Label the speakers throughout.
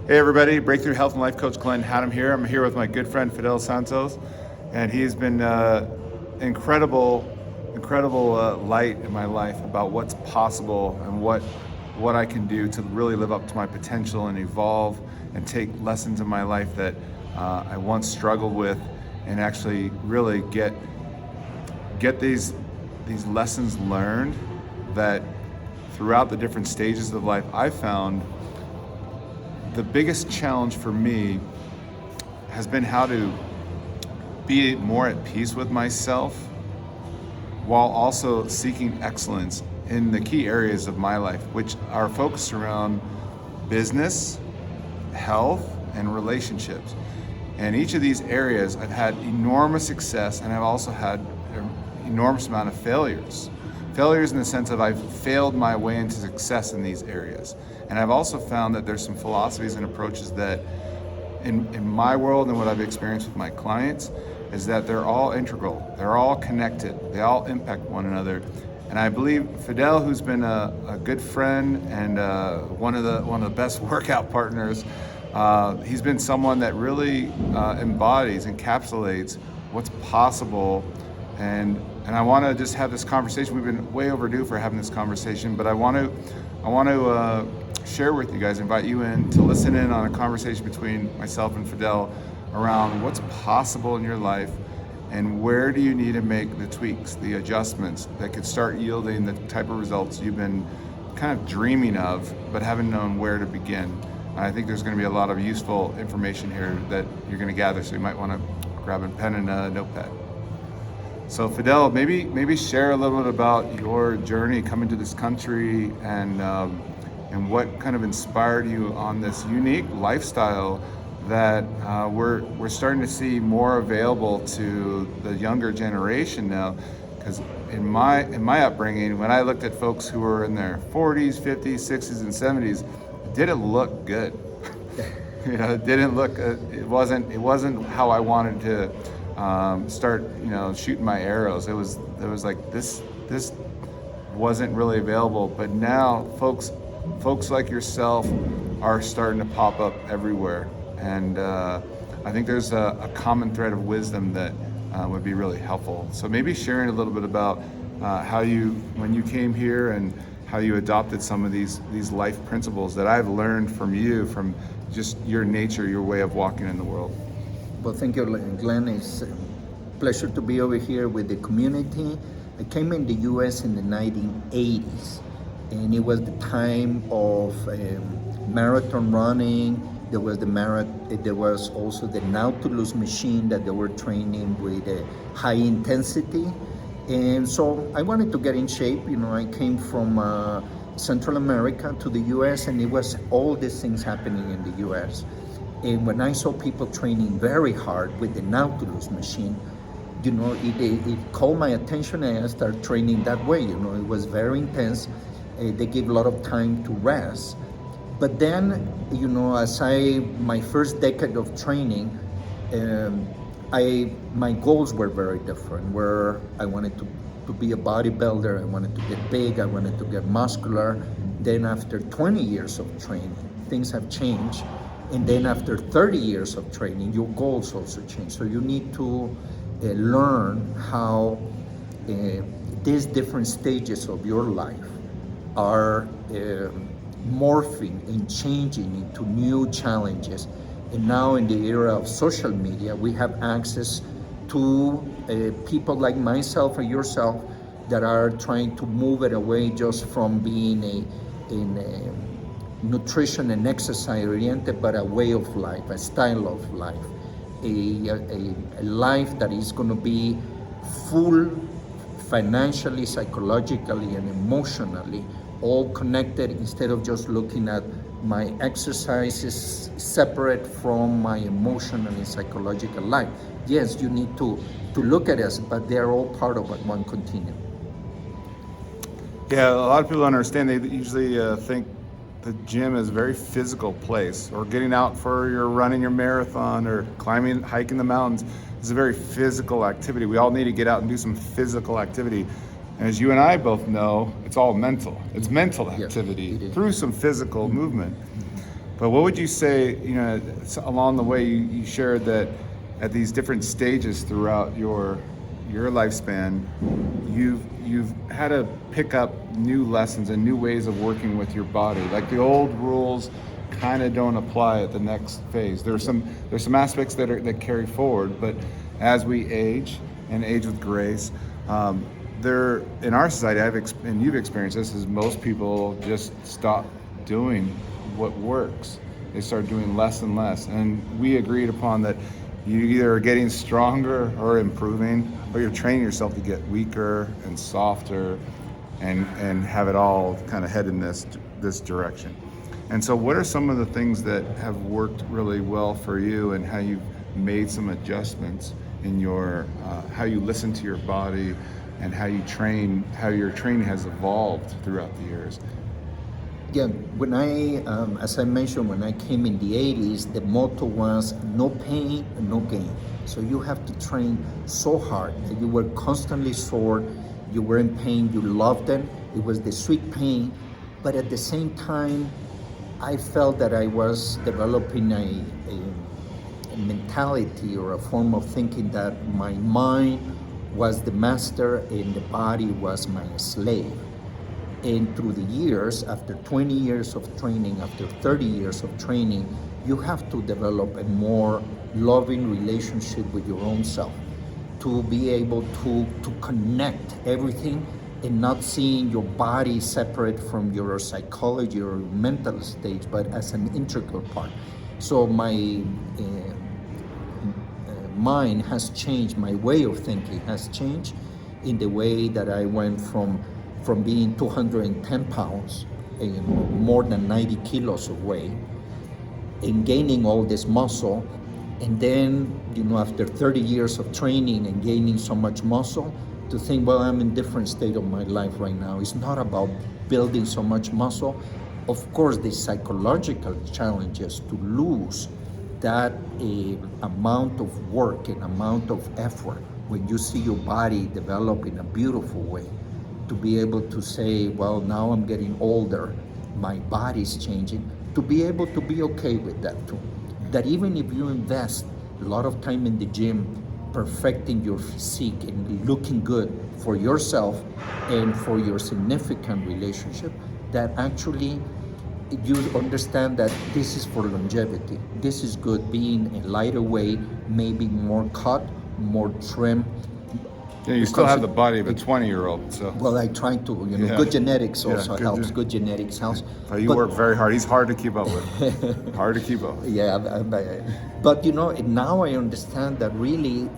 Speaker 1: Hey everybody, Breakthrough Health and Life Coach Glenn Hattem here. I'm here with my good friend Fidel Santos, and he's been incredible light in my life about what's possible and what I can do to really live up to my potential and evolve and take lessons in my life that I once struggled with, and actually really get these lessons learned that throughout the different stages of life I found the biggest challenge for me has been how to be more at peace with myself while also seeking excellence in the key areas of my life, which are focused around business, health, and relationships. And each of these areas I've had enormous success, and I've also had an enormous amount of failures. Failures in the sense of I've failed my way into success in these areas. And I've also found that there's some philosophies and approaches that in my world and what I've experienced with my clients is that they're all integral, they're all connected, they all impact one another. And I believe Fidel, who's been a good friend and one of the best workout partners, he's been someone that really embodies, encapsulates what's possible. And I want to just have this conversation. We've been way overdue for having this conversation, but I want to share with you guys, invite you in to listen in on a conversation between myself and Fidel around what's possible in your life and where do you need to make the tweaks, the adjustments that could start yielding the type of results you've been kind of dreaming of, but haven't known where to begin. I think there's going to be a lot of useful information here that you're going to gather, so you might want to grab a pen and a notepad. So Fidel, maybe share a little bit about your journey coming to this country and what kind of inspired you on this unique lifestyle that we're starting to see more available to the younger generation now. Because in my upbringing, when I looked at folks who were in their 40s, 50s, 60s, and 70s, it didn't look good. It didn't look. It wasn't how I wanted to start, shooting my arrows. It was like this wasn't really available. But now folks like yourself are starting to pop up everywhere, and I think there's a common thread of wisdom that would be really helpful. So maybe sharing a little bit about when you came here and how you adopted some of these life principles that I've learned from you, from just your nature, your way of walking in the world.
Speaker 2: Well, thank you, Glenn. It's a pleasure to be over here with the community. I came in the U.S. in the 1980s, and it was the time of marathon running. There was also the Nautilus machine that they were training with high intensity. And so I wanted to get in shape. I came from Central America to the U.S., and it was all these things happening in the U.S. And when I saw people training very hard with the Nautilus machine, it called my attention, and I started training that way. It was very intense. They give a lot of time to rest. But then, my first decade of training, my goals were very different, where I wanted to be a bodybuilder, I wanted to get big, I wanted to get muscular. Then after 20 years of training, things have changed. And then after 30 years of training, your goals also change. So you need to learn how these different stages of your life are morphing and changing into new challenges. And now in the era of social media, we have access to people like myself or yourself that are trying to move it away just from being a nutrition and exercise oriented, but a way of life, a style of life, a life that is going to be full financially, psychologically, and emotionally, all connected, instead of just looking at my exercises separate from my emotional and psychological life. Yes, you need to look at us, but they're all part of one continuum.
Speaker 1: Yeah, a lot of people don't understand. They usually think the gym is a very physical place, or getting out for your running your marathon or hiking the mountains is a very physical activity. We all need to get out and do some physical activity. And as you and I both know, it's all mental. It's mental activity through some physical movement. But what would you say, along the way you shared that at these different stages throughout your lifespan, you've had to pick up new lessons and new ways of working with your body. Like the old rules kind of don't apply at the next phase. There's some aspects that carry forward, but as we age and age with grace, there in our society, and you've experienced this, is most people just stop doing what works. They start doing less and less, and we agreed upon that you either are getting stronger or improving, or you're training yourself to get weaker and softer and have it all kind of head in this direction. And so what are some of the things that have worked really well for you, and how you've made some adjustments in your how you listen to your body and how you train, how your training has evolved throughout the years?
Speaker 2: Yeah, when as I mentioned, when I came in the 80s, the motto was no pain, no gain. So you have to train so hard that you were constantly sore, you were in pain, you loved it. It was the sweet pain, but at the same time, I felt that I was developing a mentality or a form of thinking that my mind was the master and the body was my slave. And through the years, after 20 years of training, after 30 years of training, you have to develop a more loving relationship with your own self, to be able to connect everything and not seeing your body separate from your psychology or mental state, but as an integral part. So my mind has changed, my way of thinking has changed in the way that I went from being 210 pounds and more than 90 kilos of weight and gaining all this muscle. And then, after 30 years of training and gaining so much muscle, to think, well, I'm in a different state of my life right now. It's not about building so much muscle. Of course, the psychological challenges to lose that amount of work and amount of effort when you see your body develop in a beautiful way, to be able to say, well, now I'm getting older, my body's changing, to be able to be okay with that too. That even if you invest a lot of time in the gym, perfecting your physique and looking good for yourself and for your significant relationship, that actually you understand that this is for longevity. This is good, being a lighter weight, maybe more cut, more trim.
Speaker 1: Yeah, you still have the body of a 20-year-old. So.
Speaker 2: Well, I try to, good genetics also helps. Good genetics helps.
Speaker 1: You work very hard. He's hard to keep up with. Hard to keep up with.
Speaker 2: Yeah, but now I understand that really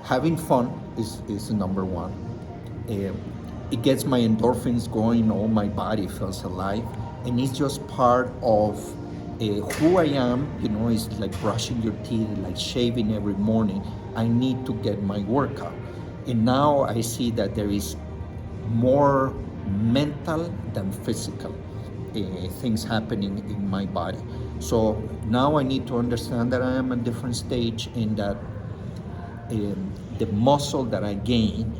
Speaker 2: having fun is number one. It gets my endorphins going. All my body feels alive, and it's just part of who I am. It's like brushing your teeth, like shaving every morning. I need to get my workout. And now I see that there is more mental than physical things happening in my body. So now I need to understand that I am at a different stage, and that the muscle that I gained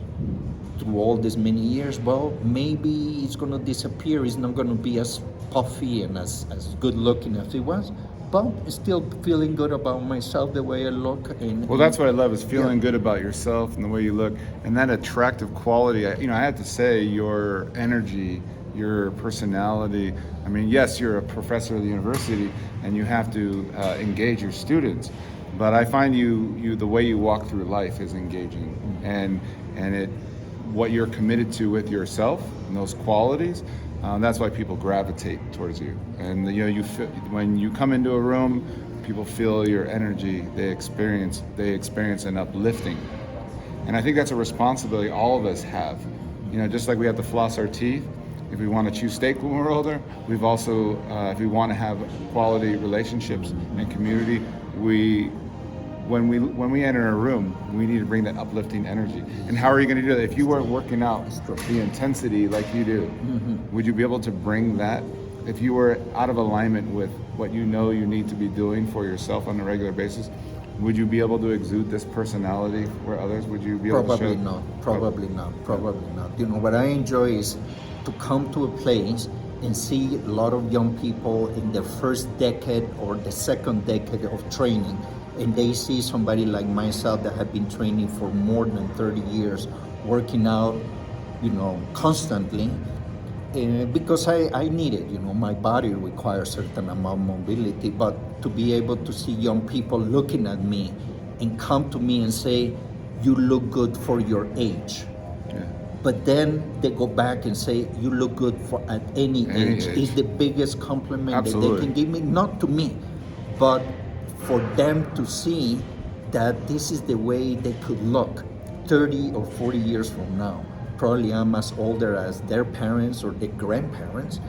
Speaker 2: through all these many years, well, maybe it's going to disappear. It's not going to be as puffy and as good looking as it was, but still feeling good about myself, the way I look.
Speaker 1: Well, that's what I love, is feeling good about yourself and the way you look, and that attractive quality. I have to say, your energy, your personality. I mean, yes, you're a professor at the university and you have to engage your students, but I find you the way you walk through life is engaging, and what you're committed to with yourself and those qualities. That's why people gravitate towards you. And you feel, when you come into a room, people feel your energy. They experience an uplifting. And I think that's a responsibility all of us have. Just like we have to floss our teeth, if we want to chew steak when we're older, we've also, if we want to have quality relationships and community, when we enter a room, we need to bring that uplifting energy. And how are you going to do that? If you weren't working out the intensity like you do, would you be able to bring that? If you were out of alignment with what you need to be doing for yourself on a regular basis, would you be able to exude this personality for others? Would you be able
Speaker 2: Probably
Speaker 1: to show?
Speaker 2: not. Probably not. What I enjoy is to come to a place and see a lot of young people in their first decade or the second decade of training, and they see somebody like myself that have been training for more than 30 years, working out, constantly, because I need it. My body requires certain amount of mobility, but to be able to see young people looking at me and come to me and say, "You look good for your age."
Speaker 1: Yeah.
Speaker 2: But then they go back and say, "You look good for at any age." Is the biggest compliment
Speaker 1: Absolutely.
Speaker 2: that they can give me, not to me, but for them to see that this is the way they could look 30 or 40 years from now. Probably I'm as older as their parents or their grandparents,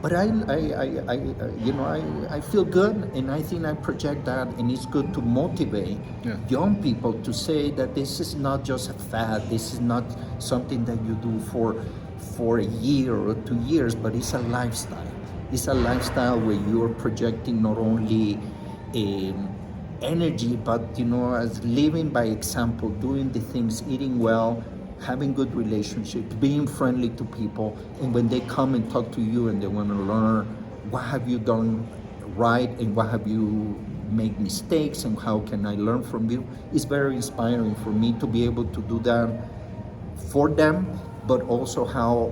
Speaker 2: but I feel good, and I think I project that, and it's good to motivate young people to say that this is not just a fad. This is not something that you do for a year or 2 years, but it's a lifestyle. It's a lifestyle where you're projecting not only energy, but as living by example, doing the things, eating well, having good relationships, being friendly to people, and when they come and talk to you and they want to learn what have you done right and what have you made mistakes and how can I learn from you, it's very inspiring for me to be able to do that for them, but also how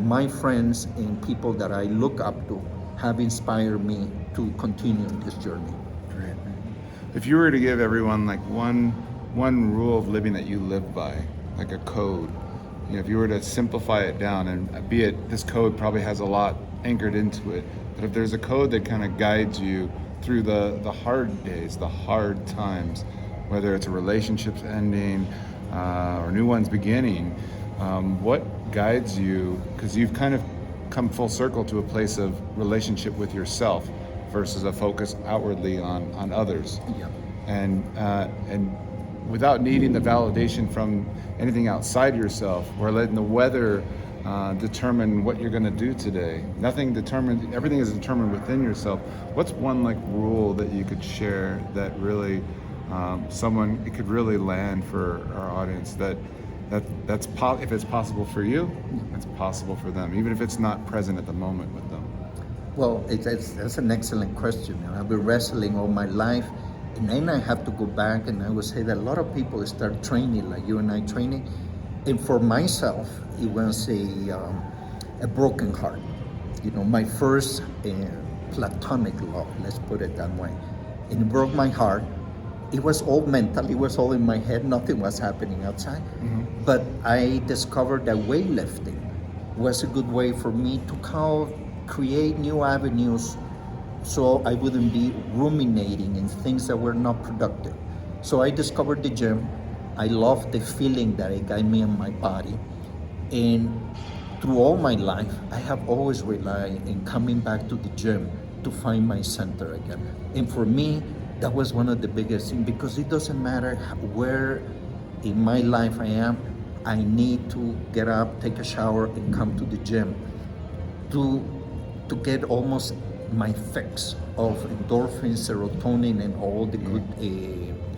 Speaker 2: my friends and people that I look up to have inspired me to continue this journey.
Speaker 1: Great. If you were to give everyone like one rule of living that you live by, like a code, if you were to simplify it down, and be it this code probably has a lot anchored into it, but if there's a code that kind of guides you through the hard days, the hard times, whether it's a relationship's ending or new one's beginning, what guides you? Because you've kind of come full circle to a place of relationship with yourself versus a focus outwardly on others.
Speaker 2: Yeah.
Speaker 1: And without needing the validation from anything outside yourself, or letting the weather determine what you're going to do today. Everything is determined within yourself. What's one rule that you could share that really it could really land for our audience, if it's possible for you, it's possible for them, even if it's not present at the moment with them?
Speaker 2: Well, that's an excellent question. I've been wrestling all my life. And then I have to go back, and I would say that a lot of people start training like you and I training. And for myself, it was a broken heart. My first platonic love, let's put it that way. And it broke my heart. It was all mental, it was all in my head, nothing was happening outside. Mm-hmm. But I discovered that weightlifting was a good way for me to create new avenues, so I wouldn't be ruminating in things that were not productive. So I discovered the gym. I loved the feeling that it gave me in my body. And through all my life, I have always relied in coming back to the gym to find my center again. And for me, that was one of the biggest things, because it doesn't matter where in my life I am, I need to get up, take a shower, and come to the gym to get almost my fix of endorphins, serotonin, and all the good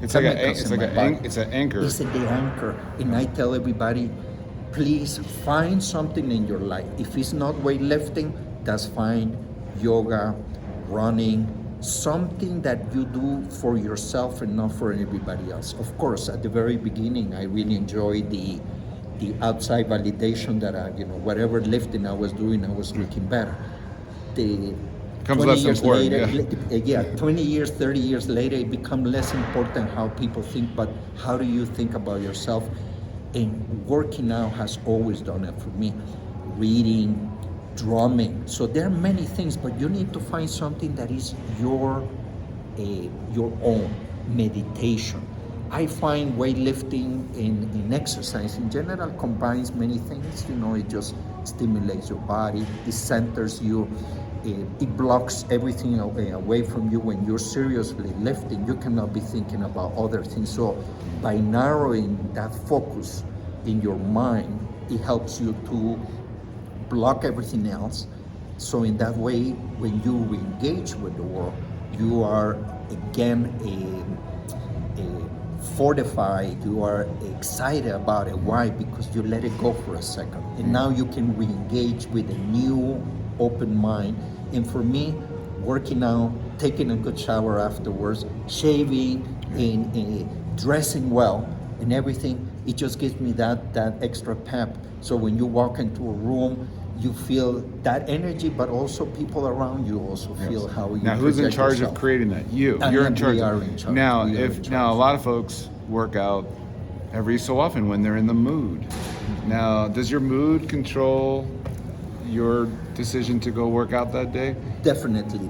Speaker 1: it's like an anchor.
Speaker 2: It's the anchor. And I tell everybody, please find something in your life. If it's not weightlifting, that's fine. Yoga, running, something that you do for yourself and not for everybody else. Of course, at the very beginning, I really enjoyed the outside validation that whatever lifting I was doing, I was looking better.
Speaker 1: Becomes less important.
Speaker 2: Later, 20 years, 30 years later, it becomes less important how people think, but how do you think about yourself? And working out has always done it for me. Reading, drumming. So there are many things, but you need to find something that is your own. Meditation. I find weightlifting and exercise in general combines many things. It just stimulates your body, it centers you, it blocks everything away from you. When you're seriously lifting, you cannot be thinking about other things. So by narrowing that focus in your mind, it helps you to block everything else. So in that way, when you engage with the world, you are again fortified, you are excited about it. Why? Because you let it go for a second. And now you can re-engage with a new open mind. And for me, working out, taking a good shower afterwards, shaving, and dressing well, and everything, it just gives me that extra pep. So when you walk into a room, you feel that energy, but also people around you also feel how you.
Speaker 1: Now, who's in
Speaker 2: project
Speaker 1: charge
Speaker 2: yourself.
Speaker 1: of creating that? You.
Speaker 2: And
Speaker 1: You're in charge.
Speaker 2: We are in charge.
Speaker 1: Now,
Speaker 2: We are in
Speaker 1: now
Speaker 2: charge.
Speaker 1: a lot of folks work out every so often when they're in the mood. Now, does your mood control your decision to go work out that day?
Speaker 2: Definitely.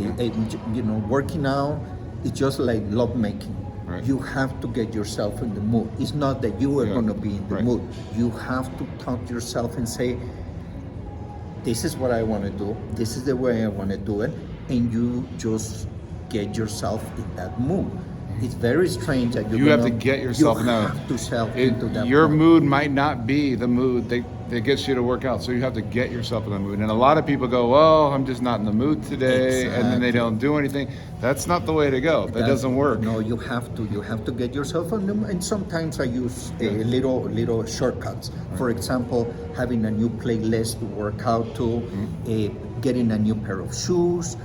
Speaker 2: And, working out is just like love making.
Speaker 1: Right.
Speaker 2: You have to get yourself in the mood. It's not that you are going to be in the
Speaker 1: Right.
Speaker 2: mood. You have to talk to yourself and say, this is what I want to do. This is the way I want to do it. And you just get yourself in that mood. It's very strange that
Speaker 1: You have to get yourself in that.
Speaker 2: You have to self into that
Speaker 1: Your
Speaker 2: mood.
Speaker 1: mood might not be the mood that gets you to work out, so you have to get yourself in the mood. And a lot of people go, "Well, I'm just not in the mood today," and then they don't do anything. That's not the way to go. That doesn't work.
Speaker 2: No, you have to get yourself on them. And sometimes I use little shortcuts. For example, having a new playlist to work out to, getting a new pair of shoes,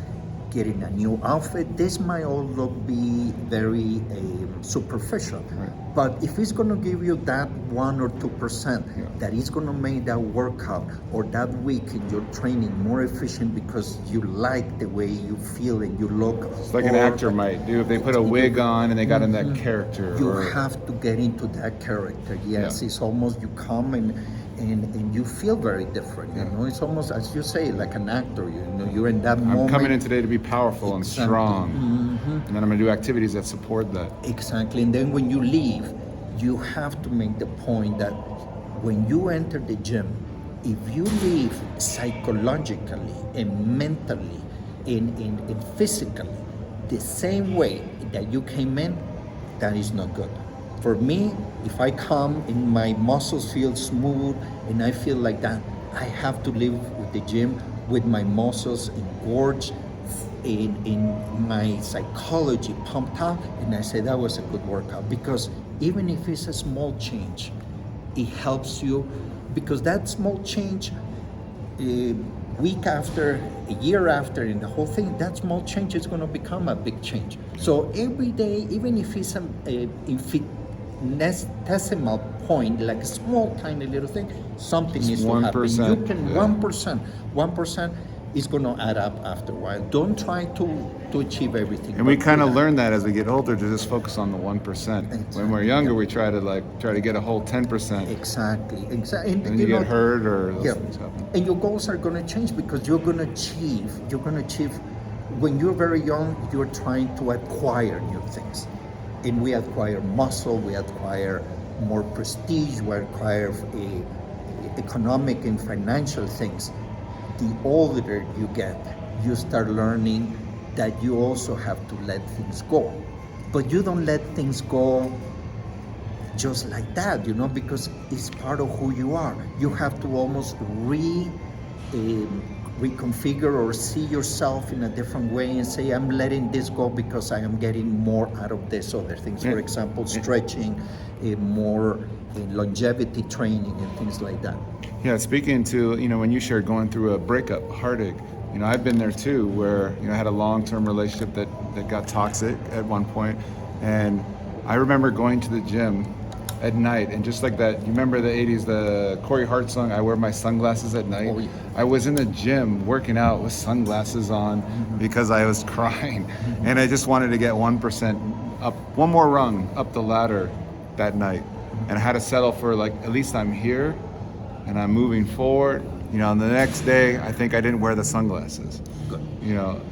Speaker 2: getting a new outfit. This might all be very superficial, but if it's going to give you that 1 or 2% that is going to make that workout or that week in your training more efficient because you like the way you feel and you look.
Speaker 1: It's like an actor might do if they put a wig on and they got in that character.
Speaker 2: You have to get into that character. Yes, it's almost you come and you feel very different. You know, it's almost, as you say, like an actor. You know, you're in that moment.
Speaker 1: I'm coming in today to be powerful and strong, and then I'm gonna do activities that support that.
Speaker 2: Exactly. And then when you leave, you have to make the point that when you enter the gym, if you leave psychologically and mentally and physically the same way that you came in, that is not good. For me, if I come and my muscles feel smooth and I feel like that, I have to leave with the gym with my muscles engorged, in my psychology pumped up, and I say that was a good workout. Because even if it's a small change, it helps you, because that small change, a week after, a year after, and the whole thing, that small change is going to become a big change. So every day, even if it's a infinitesimal point, like a small tiny little thing, something needs to happen.
Speaker 1: 1%,
Speaker 2: You can 1% is going to add up after a while. Don't try to achieve everything.
Speaker 1: And we kind of learn that as we get older to just focus on the 1%. When we're younger, we try to get a whole 10%.
Speaker 2: Exactly. And
Speaker 1: And you get hurt or those things happen.
Speaker 2: And your goals are going to change because you're going to achieve. When you're very young, you're trying to acquire new things. And we acquire muscle, we acquire more prestige, we acquire economic and financial things. The older you get, you start learning that you also have to let things go. But you don't let things go just like that, because it's part of who you are. You have to almost reconfigure or see yourself in a different way and say, I'm letting this go because I am getting more out of this other things. For example, stretching, more longevity training and things like that.
Speaker 1: Yeah, speaking to, when you shared going through a breakup, heartache, I've been there too, where, I had a long-term relationship that got toxic at one point. And I remember going to the gym at night, and just like that, you remember the 80s, the Corey Hart song, I Wear My Sunglasses at Night?
Speaker 2: Oh, yeah.
Speaker 1: I was in the gym working out with sunglasses on because I was crying. And I just wanted to get 1% up, one more rung up the ladder that night. And I had to settle for, at least I'm here and I'm moving forward. And the next day, I think I didn't wear the sunglasses.
Speaker 2: Good.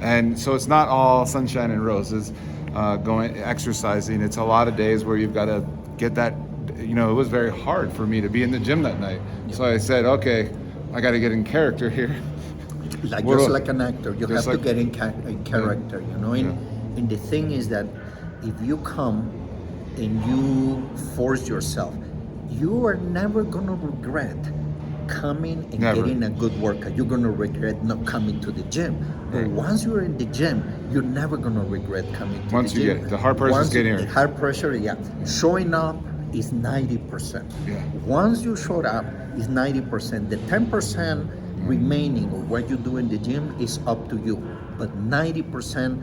Speaker 1: And so it's not all sunshine and roses, exercising. It's a lot of days where you've got to get that, it was very hard for me to be in the gym that night. So I said, okay, I got to get in character here.
Speaker 2: Just like an actor, you have to get in character, And the thing is that if you come and you force yourself, you are never going to regret coming and getting a good workout. You're going to regret not coming to the gym. But once you're in the gym, you're never going to regret coming to the gym.
Speaker 1: Once you get the hard pressure is getting here.
Speaker 2: The hard pressure, showing up is 90%.
Speaker 1: Yeah.
Speaker 2: Once you showed up, is 90%. The 10% remaining or what you do in the gym is up to you. But 90%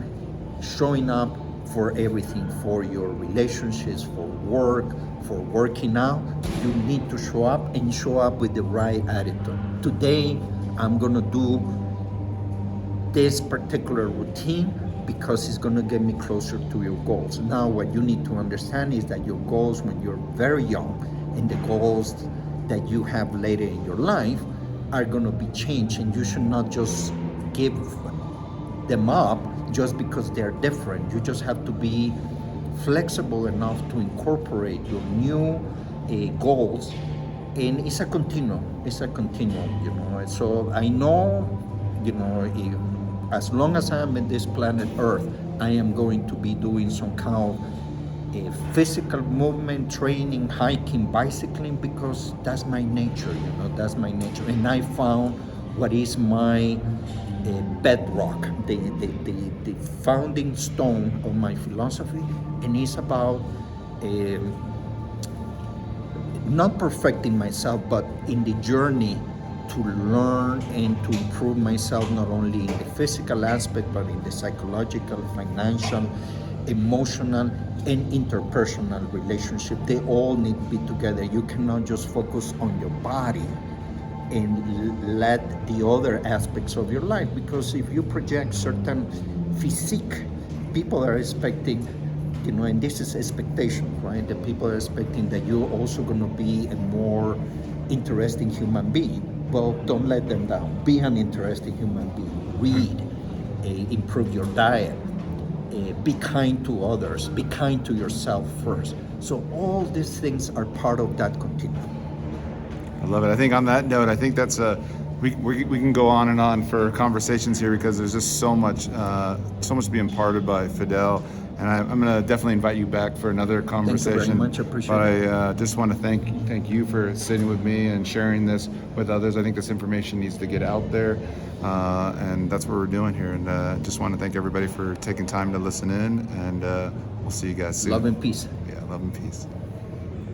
Speaker 2: showing up for everything, for your relationships, for work, for working out, you need to show up and show up with the right attitude. Today, I'm gonna do this particular routine because it's gonna get me closer to your goals. Now, what you need to understand is that your goals when you're very young and the goals that you have later in your life are gonna be changed, and you should not just give them up just because they're different. You just have to be flexible enough to incorporate your new goals, and it's a continuum. You know. So I know, you know, as long as I am in this planet Earth, I am going to be doing some kind of physical movement, training, hiking, bicycling, because that's my nature. You know, that's my nature, and I found what is my bedrock, the founding stone of my philosophy, and it's about not perfecting myself, but in the journey to learn and to improve myself, not only in the physical aspect, but in the psychological, financial, emotional, and interpersonal relationship. They all need to be together. You cannot just focus on your body and let the other aspects of your life, because if you project certain physique, people are expecting, you know, and this is expectation, right? The people are expecting that you're also going to be a more interesting human being. Well, don't let them down. Be an interesting human being. Read, improve your diet, be kind to others, be kind to yourself first. So all these things are part of that continuum.
Speaker 1: I love it. I think on that note, I think that's we can go on and on for conversations here, because there's just so much to be imparted by Fidel, and I'm going to definitely invite you back for another conversation.
Speaker 2: Thank you very much. Appreciate
Speaker 1: it. But I just want to thank you for sitting with me and sharing this with others. I think this information needs to get out there, and that's what we're doing here. And just want to thank everybody for taking time to listen in, and we'll see you guys soon.
Speaker 2: Love and peace.
Speaker 1: Yeah, love and peace.